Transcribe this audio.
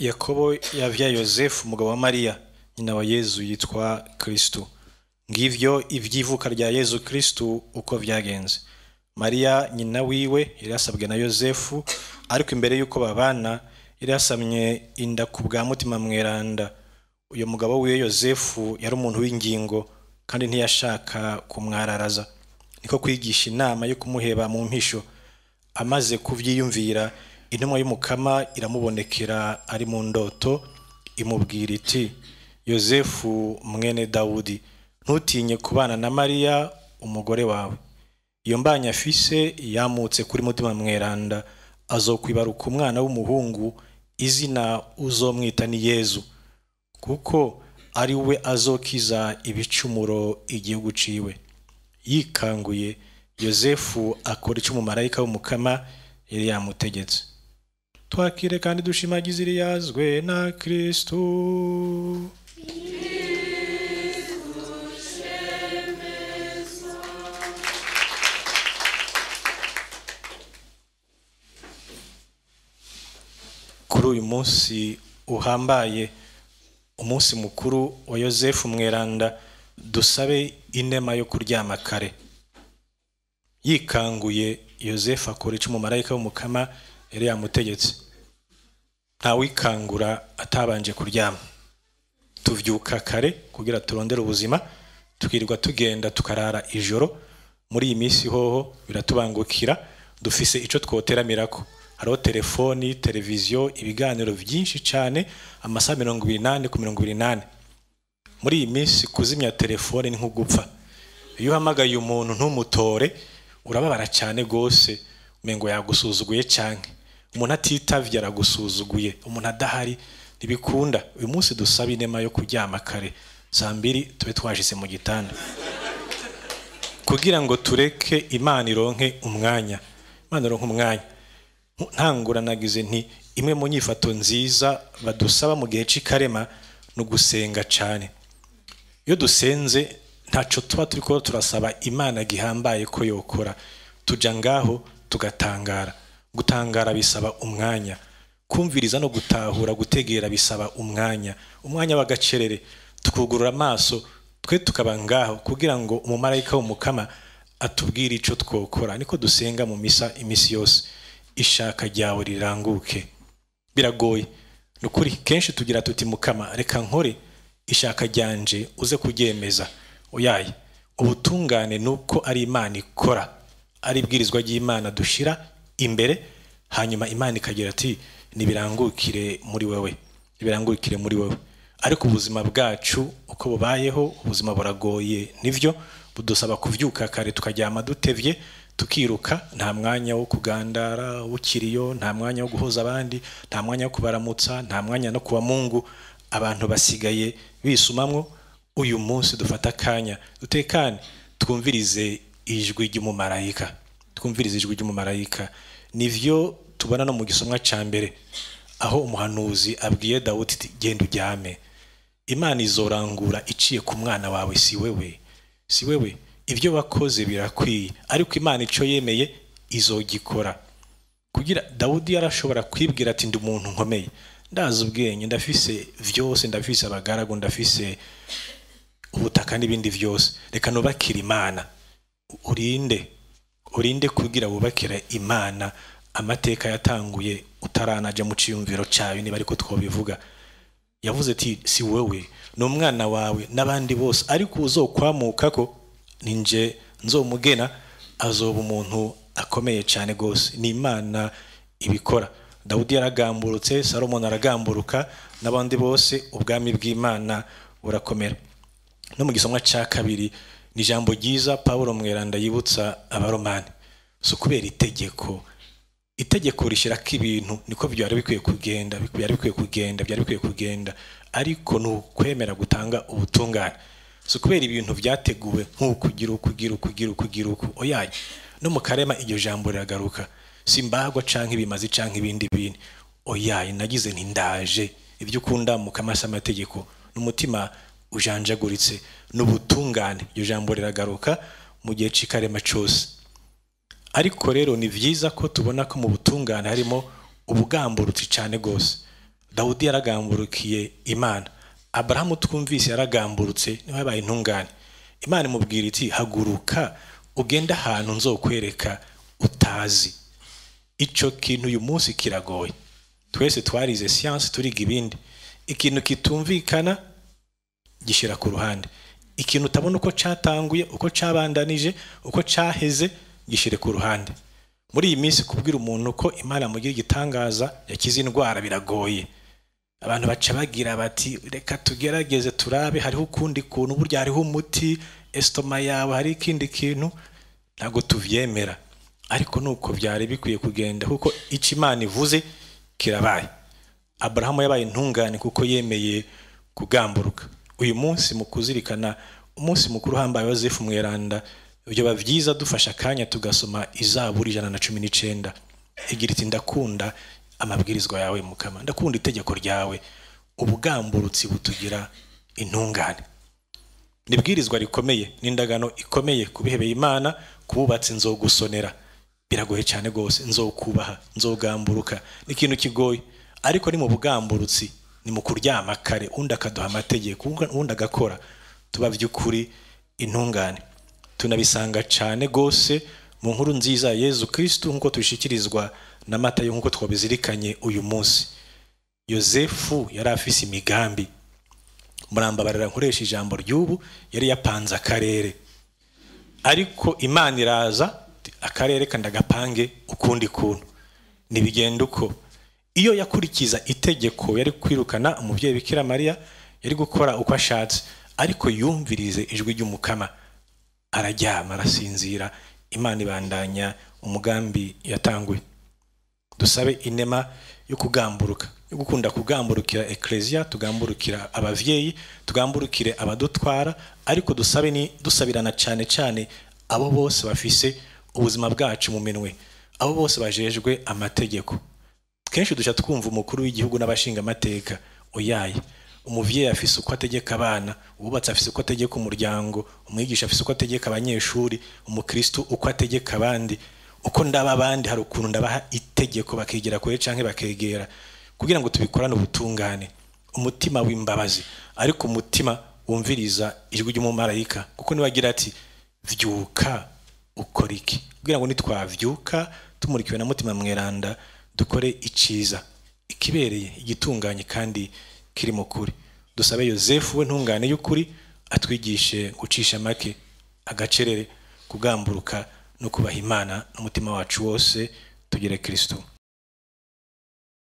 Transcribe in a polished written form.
Yakobo yavyaye Yosefu umugabo wa Mariya nyina wa Yezu yitwa Kristo. Ngivyo ivyivuka rya Yezu Kristo uko vyagenze. Mariya nyina wiwe yari yasabwe na Yosefu, ariko imbere yuko babana yari yasamye inda ku bwa mutima mweranda. Uyo mugabo wiwe Yosefu yari umuntu w'ingingo kandi ntiyashaka kumwararaza, niko kwigisha inama yo kumuheba mu mpisho. Amaze kuvyiyumvira, intumwa y'umukama iramubonekera ari mu ndoto, imubwira iti: Yosefu mwene Dawudi, ntutinye kubana na Mariya umugore wawe. Iyo mbanya afise yamutse kuri mutima mweranda, azokwibaruka umwana w'umuhungu, izina uzomwita ni Yezu, kuko ari we azokiza ibicumuro igihugu ciwe. Yikanguye, Yosefu akora ico umumarayika w'umukama yari yamutegetse. Twakire kandi dushimagize iriyazwe na Kristo. Kuri uyu munsi uhambaye, umunsi mukuru wa Yosefu mweranda, dusabe inema yo kuryama kare. Yikanguye, Yosefu akora ico umumarayika w'umukama yari yamutegetse. Nta wikangura atabanje kuryama. Tuvyuka kare kugira turondere ubuzima, tukirirwa tugenda tukarara ijoro. Muri iyi minsi hoho biratubangukira, dufise ico twoteramirako. Hariho telefoni, televiziyo, ibiganiro vyinshi cane, amasaha 28 ku 28. Muri iyi minsi kuzimya telefoni ni nk'ugupfa. Iyo uhamagaye umuntu ntumutore, urababara cyane gose, umengo yagusuzuguye canke umuntu atitavye aragusuzuguye, umuntu adahari ntibikunda. Uyu munsi dusaba inema yo kuryama kare, saa 2 tube twashitse mu gitanda, kugira ngo tureke Imana ironke umwanya. Imana ironke umwanya. Ntangura nagize nti imwe mu nyifato nziza badusaba mu gihe c'ikarema no gusenga cane. Iyo dusenze ntaco tuba turiko turasaba Imana gihambaye ko yokora, tuja ngaho tugatangara. Gutangara bisaba umwanya, kumviriza no gutahura gutegera bisaba umwanya w'agacerere. Tukugurura amaso twe tukaba ngaho kugira ngo umumarayika w'umukama atubwire ico twokora. Niko dusenga mu misa imisi yose, ishaka ryawe riranguke. Biragoye nukuri, kenshi tugira tuti Mukama reka nkore ishaka ryanje uze kuryemeza. Oyaye, ubutungane nuko ari Imana ikora, ari ibwirizwa ry'Imana dushira imbere, hanyuma Imana ikagira ati nibirangukire muri wewe, nibirangukire muri wewe. Ariko ubuzima bwacu uko bubayeho, ubuzima buragoye, nivyo budusaba kuvyuka kare tukaryama dutevye, tukiruka. Nta mwanya wo kugandara ukiriyo, nta mwanya wo guhoza abandi, nta mwanya wo kubaramutsa, nta mwanya no kuwa Mungu. Abantu basigaye bisumamwo. Uyu munsi dufata akanya dutekane, twumvirize ijwi ry'umumarayika, twumvirize ijwi ry'umumarayika. Nivyo tubona no mu gisomwa ca mbere, aho umuhanuzi abwiye Dawudi ati genda uryame, Imana izorangura iciye ku mwana wawe, si wewe, si wewe. Ivyo wakoze birakwiye, ariko Imana ico yemeye izogikora. Kugira Dawudi yarashobora kwibwira ati ndi umuntu nkomeye, ndazi ubwenge, ndafise vyose, ndafise abagaragu, ndafise ubutaka n'ibindi vyose, reka nubakira Imana. Urinde kugira wubakira Imana amateka yatanguye utaranaje mu ciyumviro cayo, niba ariko twobivuga. Yavuze ati si wewe, no mwana wawe n'abandi bose, ariko uzokwamukako ninje nzomugena, azoba umuntu akomeye cyane gose. Ni Imana ibikora. Dawudi yaragamburutse, Salomon aragamburuka, n'abandi bose ubwami bw'Imana burakomera. No mu gisomwa ca kabiri ni jambo ryiza Paulo mweranda yibutsa abaromani. So kubera itegeko rishirako ibintu niko byari bikwiye kugenda, ariko nukwemera gutanga ubutungane. So kubera ibintu vyateguwe nk'ukugira uku, oyaye no mu karema iryo jambo riragaruka. Simbagwa canke ibimazi canke ibindi bintu, oyaye nagize nti ndaje. Ibyo ukunda mu kamasa amategeko n'umutima ujanjaguritse n'ubutungane, iryo jambo riragaruka mu gihe c'ikarema cose. Ariko rero ni vyiza ko tubona ko mu butungane harimo ubugamburutsi cyane gose. Dawudi yaragamburukiye Imana, Abrahamu twumvise yaragamburutse niwe yabaye intungane. Imana imubwira iti haguruka ugenda ahantu nzokwereka utazi. Ico kintu uyu munsi kiragoye. Twese twarize science turiga ibindi, ikintu kitumvikana gishira ku ruhande, ikintu utabona uko catanguye, uko cabandanije, uko caheze gishire ku ruhande. Muri iyi minsi kubwira umuntu ko Imana mugira igitangaza yakize indwara biragoye. Abantu baca bagira bati reka tugerageze turabe hariho ukundi kuntu, burya hariho umuti, estoma yawe hari ikindi kintu. Ntago tuvyemera, ariko nuko byari bikwiye kugenda kuko ico Imana ivuze kirabaye. Abrahamu yabaye intungane kuko yemeye kugamburuka. Uyu munsi mu kuzirikana umunsi mukuru hambaye Yosefu Mweranda, ibyo bavyiza dufasha akanya tugasoma Izaburi 119 igira iti ndakunda amabwirizwa yawe Mukama, ndakunda itegeko ryawe, ubugamburutsi butugira intungane. Nibwirizwa rikomeye, n'indagano ikomeye kubihebeye Imana, kububatse nzogusonera biragoye cyane gose, nzokubaha, nzogamburuka, n'ikintu kigoye. Ariko ni mu bugamburutsi, ni mu kuryama kare undi akaduha amategeko, undi agakora, tuba vy'ukuri intungane. Tunabisanga cyane gose mu nkuru nziza Yezu Kristo nkuko tushikirizwa na Matayo, nkuko twabizirikanye uyu munsi. Yosefu yari afise imigambi, murambabarira nkoresha ijambo ry'ubu, yari yapanze akarere, ariko Imana iraza akarere kandagapange ukundi kuntu. Nibigenda uko iyo yakurikiza itegeko yari kwirukana umuvyeyi Bikira Mariya, yari gukora uko ashatse, ariko yumvirize ijwi ry'Umukama, araryama arasinzira, Imana ibandanya umugambi yatanguye. Dusabe inema yo kugamburuka, yo gukunda kugamburukira Ecclesia, tugamburukira abavyeyi, tugamburukire abadutwara, ariko dusabe ni dusabirana cyane cyane abo bose bafise ubuzima bwacu mu minwe, abo bose bajejwe amategeko. Kenshi duca twumva umukuru w'igihugu n'abashinga amateka oyaye, umuvyeyi afise uko ategeka abana, ububatsi afise uko ategeka umuryango, umwigisha afise uko ategeka abanyeshuri, umukristo uko ategeka abandi. Uko ndaba abandi hari ukuntu ndabaha itegeko bakegera kure canke bakegera, kugira ngo tubikorane ubutungane, umutima w'imbabazi, ariko umutima wumviriza ijwi ry'umumarayika, kuko niwagira ati vyuka ukora iki, kugira ngo nitwavyuka tumurikiwe na Mutima Mweranda dukore iciza, ikibereye, igitunganye kandi kiri mu kuri. Dusabe Yosefu we ntungane y'ukuri atwigishe gucisha make, agacerere, kugamburuka no kubaha Imana n'umutima wacu wose. Tugire Kristo.